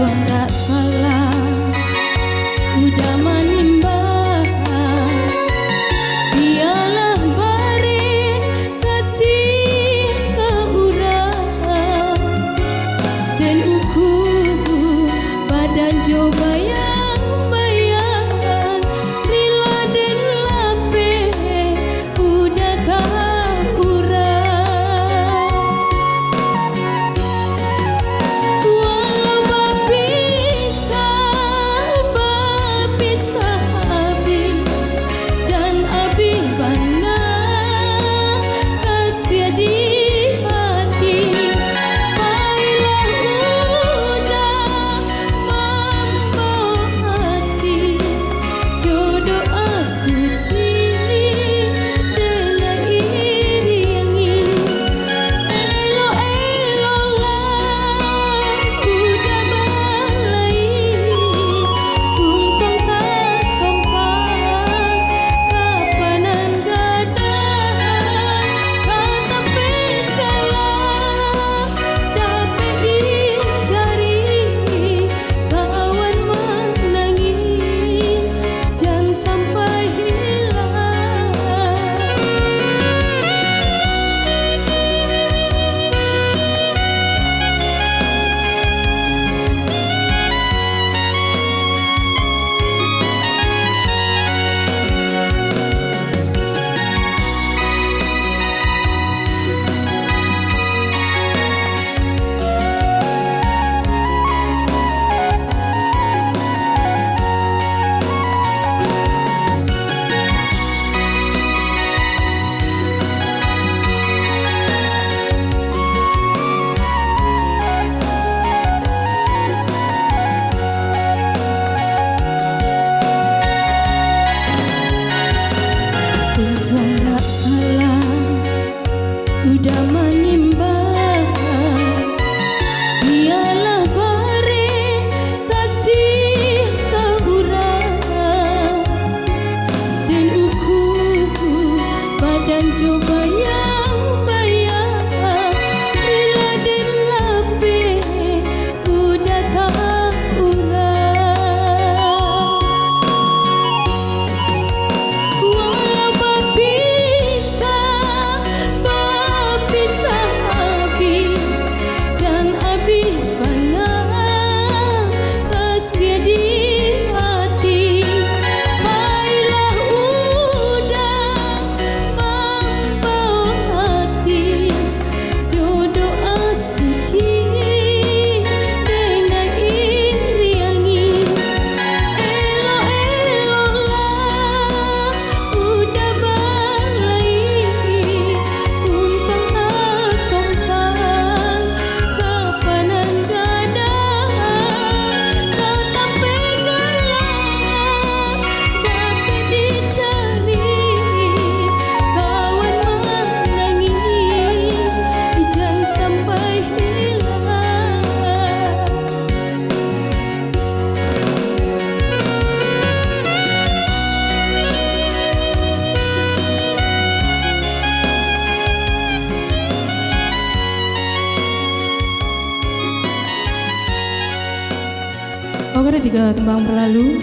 nggak salah, udah menimba. Dialah beri kasih ke urang, dan ukur badan coba yang bayang, rela dan lapeh udah kah urang. Walau bapisah abi dan abi bana kasih di hati. Baiklah udah membawa hati, jodoh asuci dengan iriangi. Elo-elolah udah balai, untung tak kompak kapanan gadang. Kata pekalah dapat dicari, kawan menangis jangan sampai hilang. Untung nggak salah, udah menimba. Dialah beri kasih ke urang, dan ukur badan coba yang bayang, rela dan lapeh udah kah urang. Walau bapisah abi dan abi bana kasih di hati. Baiklah udah membawa hati, jodoh asuci dengan iriangi. Elo-elolah udah balai, untung tak kompak kapanan gadang. Kata pekalah dapat dicari, kawan menangis jangan sampai hilang. Oke, 3 tembang berlalu.